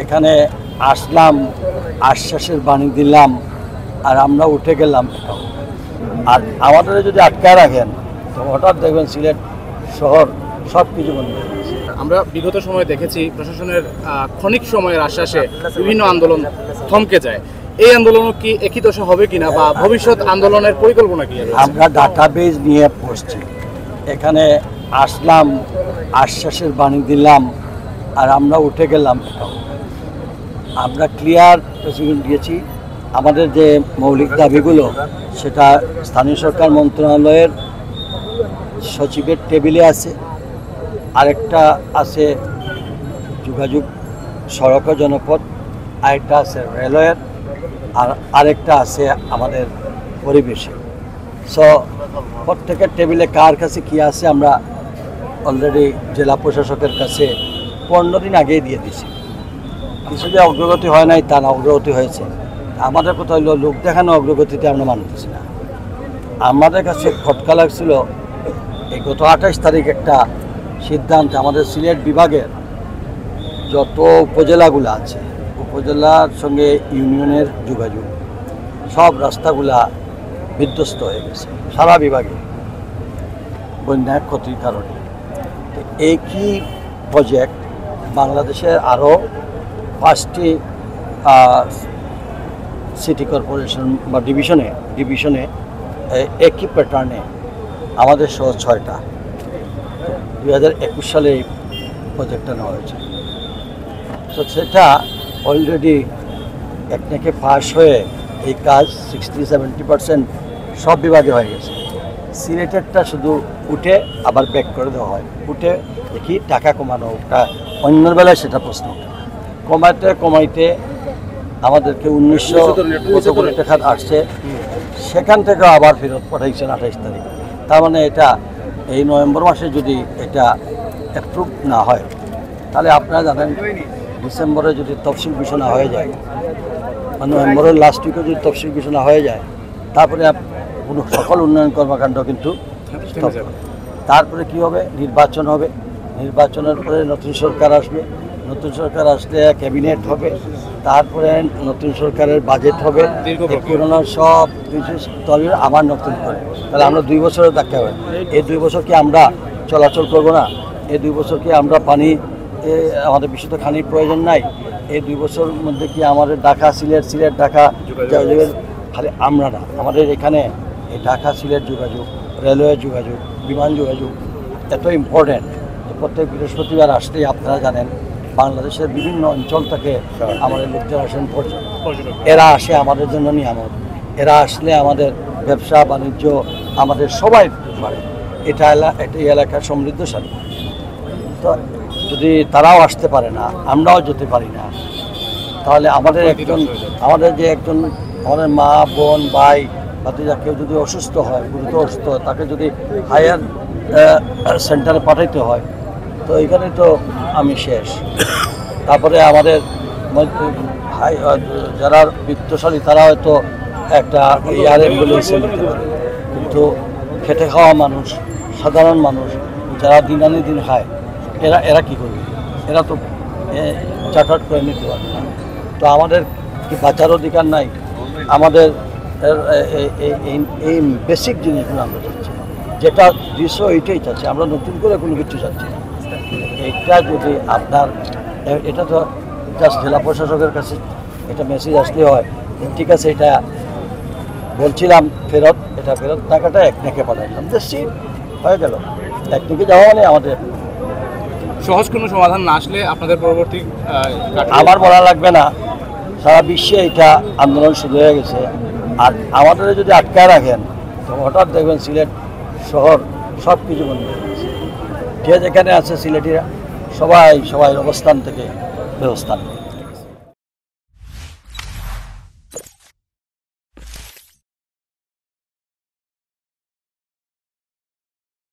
এখানে আসলাম, আশ্বাসের বাণী দিলাম, আর আমরা উঠে গেলাম। আর আমাদের যদি আটকায় রাখেন তো হঠাৎ দেখবেন সিলেট শহর সব কিছু বন্ধ হয়ে গেছে। আমরা বিগত সময়ে দেখেছি প্রশাসনের ক্ষণিক সময়ের আশ্বাসে বিভিন্ন আন্দোলন থমকে যায়। এই আন্দোলন কি একই দশা হবে কিনা বা ভবিষ্যৎ আন্দোলনের পরিকল্পনা কি? আমরা ডাটাবেজ নিয়ে পড়ছি। এখানে আসলাম, আশ্বাসের বাণী দিলাম, আর আমরা উঠে গেলাম। আমরা ক্লিয়ার প্রেসিডেন্ট দিয়েছি। আমাদের যে মৌলিক দাবিগুলো সেটা স্থানীয় সরকার মন্ত্রণালয়ের সচিবের টেবিলে আছে, আরেকটা আছে যোগাযোগ সড়ক ও জনপথ, আরেকটা আছে রেলওয়ের, আর আরেকটা আছে আমাদের পরিবেশে। সো প্রত্যেকের টেবিলে কার কাছে কী আছে আমরা অলরেডি জেলা প্রশাসকের কাছে 15 দিন আগেই দিয়ে দিছি। কিছু যে অগ্রগতি হয় নাই তা না, অগ্রগতি হয়েছে। আমাদের কথা হইল লোক দেখানো অগ্রগতিতে আমরা মানতেছি না। আমাদের কাছে খটকা লাগছিল এই গত 28 তারিখ একটা সিদ্ধান্ত, আমাদের সিলেট বিভাগের যত উপজেলাগুলো আছে উপজেলার সঙ্গে ইউনিয়নের যোগাযোগ সব রাস্তাগুলা বিধ্বস্ত হয়ে গেছে সারা বিভাগে বন্যার ক্ষতির কারণে। একই প্রজেক্ট বাংলাদেশের আরও 5টি সিটি কর্পোরেশন বা ডিভিশনে একই প্যাটার্নে আমাদের সহ 6টা 2021 সালে এই প্রজেক্টটা নেওয়া হয়েছে। তো সেটা অলরেডি একটাকে পাস হয়ে এই কাজ 60-70% সব বিভাগে হয়ে গেছে। সিলেটেরটা শুধু উঠে আবার ব্যাক করে দেওয়া হয়। উঠে দেখি টাকা কমানো, ওটা অন্যের বেলায় সেটা প্রশ্ন ওঠে। কমাইতে আমাদেরকে 1900 কোটি টাকা আসছে, সেখান থেকে আবার ফেরত পাঠাইছেন 28 তারিখ। তার মানে এটা এই নভেম্বর মাসে যদি এটা অ্যাপ্রুভ না হয় তাহলে আপনারা জানেন ডিসেম্বরে যদি তফসিল ঘোষণা হয়ে যায়, মানে নভেম্বরের লাস্ট উইকে যদি তফসিল ঘোষণা হয়ে যায়, তারপরে কোনো সকল উন্নয়ন কর্মকাণ্ড কিন্তু তারপরে কি হবে, নির্বাচন হবে। নির্বাচনের পরে নতুন সরকার আসবে, নতুন সরকার আসলে ক্যাবিনেট হবে, তারপরে নতুন সরকারের বাজেট হবে, পুরোনো সব কিছু তবে আবার নতুন করে। তাহলে আমরা 2 বছরের ধাক্কা হবে। এই 2 বছর কি আমরা চলাচল করব না? এই 2 বছর কি আমরা পানি, আমাদের বিশুদ্ধ পানির প্রয়োজন নাই? এই 2 বছরের মধ্যে কি আমাদের ঢাকা সিলেট ঢাকা খালি আমরা না, আমাদের এখানে এই ঢাকা সিলেট যোগাযোগ, রেলওয়ে যোগাযোগ, বিমান যোগাযোগ এত ইম্পর্ট্যান্ট। প্রত্যেক বৃহস্পতিবার আসলেই আপনারা জানেন বাংলাদেশের বিভিন্ন অঞ্চল থেকে আমাদের লোকজন আসেন পর্যটক। এরা আসে আমাদের জন্য নিয়ামত। এরা আসলে আমাদের ব্যবসা বাণিজ্য আমাদের সবাই বাড়ে। এই এলাকার সমৃদ্ধশালী। তো যদি তারাও আসতে পারে না, আমরাও যেতে পারি না, তাহলে আমাদের আমাদের মা বোন ভাই ভাতিজা কেউ যদি অসুস্থ হয়, গুরুতর অসুস্থ হয়, তাকে যদি হায়ার সেন্টারে পাঠাইতে হয়, তো এখানে তো আমি শেষ। তারপরে আমাদের যারা বিত্তশালী তারা হয়তো একটা এয়ার অ্যাম্বুলেন্সে নিতে পারে, কিন্তু খেটে খাওয়া মানুষ, সাধারণ মানুষ যারা দিন আনি দিন খায়, এরা কী করবে? এরা তো চার্টার্ড করে নিতে পারবে না। তো আমাদের কি বাঁচার অধিকার নাই? আমাদের এই বেসিক জিনিসগুলো আমরা চাচ্ছি, যেটা দৃশ্য এইটাই চাচ্ছি, আমরা নতুন করে কোনো কিছু চাচ্ছি না। এটা যদি আপনার এটা তো জাস্ট জেলা প্রশাসকের কাছে এটা মেসেজ আসলে হয়, ঠিক আছে এটা বলছিলাম ফেরত, এটা ফেরত টাকাটা একদিকে পাঠাইলাম, দেখছি হয়ে গেল। একদিকে যাওয়া মানে আমাদের সহজ কোনো সমাধান না আসলে আপনাদের পরবর্তী আমার বলা লাগবে না, সারা বিশ্বে এটা আন্দোলন শুরু হয়ে গেছে। আর আমাদের যদি আটকায় রাখেন তো হঠাৎ দেখবেন সিলেট শহর সব কিছু বন্ধ হয়ে গেছে। যে যেখানে আছে সিলেটিরা সবাই অবস্থান থেকে ব্যবস্থা নেবে।